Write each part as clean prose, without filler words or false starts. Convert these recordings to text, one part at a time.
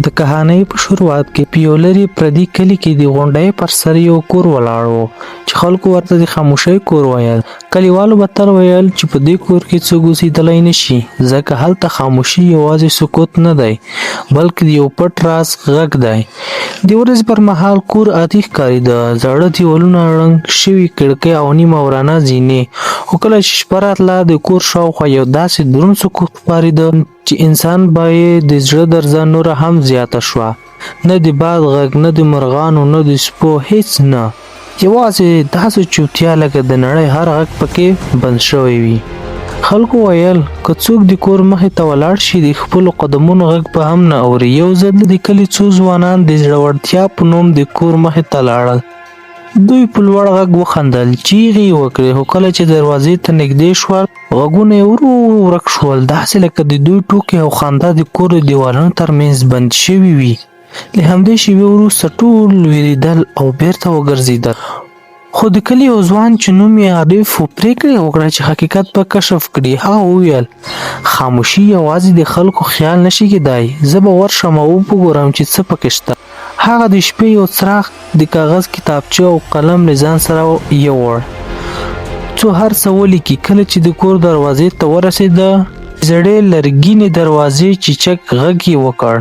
د کهانۍ په شروعات کې په یو لرې پردي کلي کې د غونډۍ پر سر یو کور ولاړ و چې خلکو ورته د خاموشۍ کور ویل. کلیوالو به تل ویل چې په دې کور کې څوک اوسېدلی نه شي ځکه هلته خاموشي یوازې سکوت نه دی بلکې د یو پټ راز غږ دی. د ورځې پر مهال کور عادي ښکارېده، زاړه دیوالونه، ړنګ شوي کړکۍ او نیمه ورانه زینې. خو کله چې شپه راتله د کور شاوخوا یو داسې دروند سکوت ښکارېده چې انسان به یې د زړه درزه نوره هم زیاته شوه. نه د باد غږ، نه د مرغانو، نه د سپو، هیڅ نه. یوازې داسې چوپتیا لکه د نړۍ هر غږ پکې بند شوی وي. خلکو ویل که څوک د کور مخې ته ولاړ شي د خپلو قدمونو غږ به هم نه اوري. یو ځل د کلي څو ځوانان د زړورتیا په نوم د کور مخې ته لاړل. دوی په لوړ غږ وخندل، چیغې یې وکړې، خو کله چې دروازې ته نږدې شول غږونه یې ورو ورک شول، داسې لکه د دوی ټوکې او خندا د کور د دیوالونو ترمنځ بند شوي وي. له همدې شېبې وروسته ټول وېرېدل او بیرته وګرځېدل. خو د کلي یو ځوان چې نوم یې عارف و پرېکړه وکړه چې حقیقت به کشف کړي. هغه وویل خاموشي یوازې د خلکو خیال نشي کېدای، زه به ورشم او وګورم چې څه پکې شته. هغه د شپې یو څراغ، د کاغذ کتابچه او قلم له ځان سره یووړ څو هر څه ولیکي. کله چې د کور دروازې ته ورسېده زړې لرګینې دروازې چیچک غږ یې وکړ،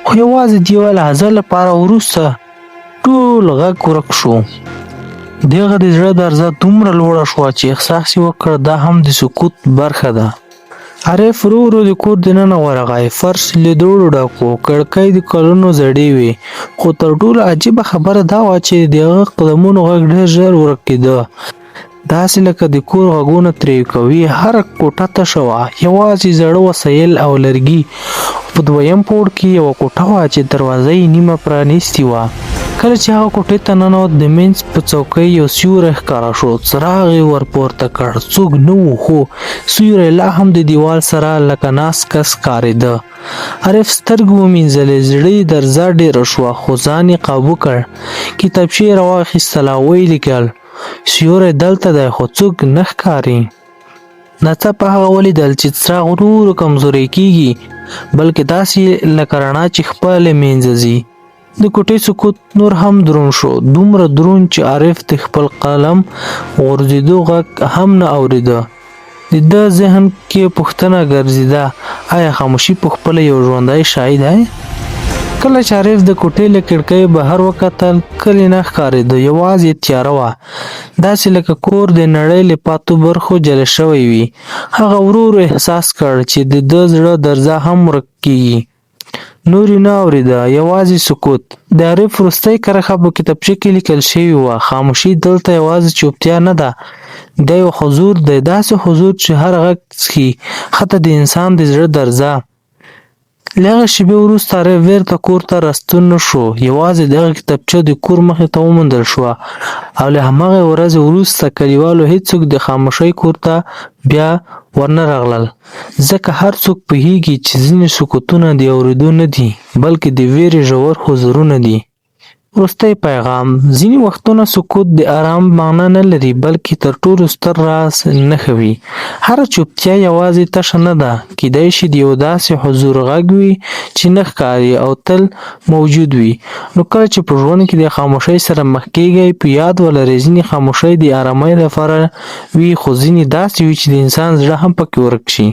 خو یوازې د یوه لحظه لپاره وروسته ټول غږ ورک شو. د هغه د زړه درزه دومره لوړه شوه چې احساس یې وکړ دا هم د سکوت برخه ده. عارف ورو ورو د کور دننه ورغی. فرش له دوړو ډک و، کړکۍ د کلونو زړې وې، خو تر ټولو عجیبه خبره دا وه چې د هغه قدمونو غږ ډېر ژر ورک کېده، داسې لکه د کور غږونه ترې کوي. هره کوټه تشه وه، یوازې زاړه وسایل او لرګي. په دویم پوړ کې یوه کوټه وه چې دروازه یې نیمه پرانیستې وه. کله چې هغه کوټې ته ننوت د مینځ په څوکۍ یو سیوری ښکاره شو. څراغ یې ورپورته کړ، څوک نه و، خو سیوری لا هم د دیوال سره لکه ناست کس ښکارېده. عارف سترګې ومینځلې، زړه یې درزه ډېره شوه، خو ځان یې قابو کړ. کتابچه یې راواخیستله او ویې لیکل سیوری دلته دی خو څوک نه ښکاري. ناڅاپه هغه ولیدل چې څراغ ورو ورو کمزوری کېږي، بلکې داسې لکه رڼا چې خپله منځه ځي. د کوټې سکوت نور هم دروند شو، دومره دروند چې عارف د خپل قلم غورځېدو غږ هم نه اورېده. د ده ذهن کې پوښتنه ګرځېده آیا خاموشي په خپله یو ژوندی شی دی؟ کله چې عارف د کوټې له کړکۍ بهر وکتل کلی نه ښکارېده، یوازې تیاره وه، داسې لکه کور د نړۍ له پاتو برخو جلا شوی وي. هغه ورو ورو احساس کړ چې د ده زړه درزه هم ورک کېږي. نور یې نه اورېده، یوازې سکوت. د عارف وروستۍ کرښه په کتابچه کې لیکل شوې وه خاموشي دلته یوازې چوپتیا نه ده، دا یو حضور دی، داسې حضور چې هر غږ څښي، حتی د انسان د زړه درزه. له هغې شېبې وروسته عارف بېرته کور ته راستون نه شو، یوازې دغه کتابچه د کور مخې ته وموندل شوه. او له هماغې ورځې وروسته کلیوالو هېڅوک د خاموشۍ کور ته بیا ورنه راغلل، ځکه هر څوک پوهېږي چې ځینې سکوتونه د اورېدو نه دي بلکې د ویرې ژور حضورونه دي. وروستی پیغام: ځینې وختونه سکوت د آرام معنا نه لري بلکې تر ټولو ستر راز نښه وي. هره چوپتیا یوازې تشه نه ده، کیدای شي د یو داسې حضور غږ وي چې نه ښکاري او تل موجود وي. نو کله چې په ژوند کې د خاموشۍ سره مخ کېږئ په یاد ولرئ ځینې خاموشۍ د آرامۍ لپاره وي، خو ځینې داسې وي چې د انسان زړه هم پکې ورک شي.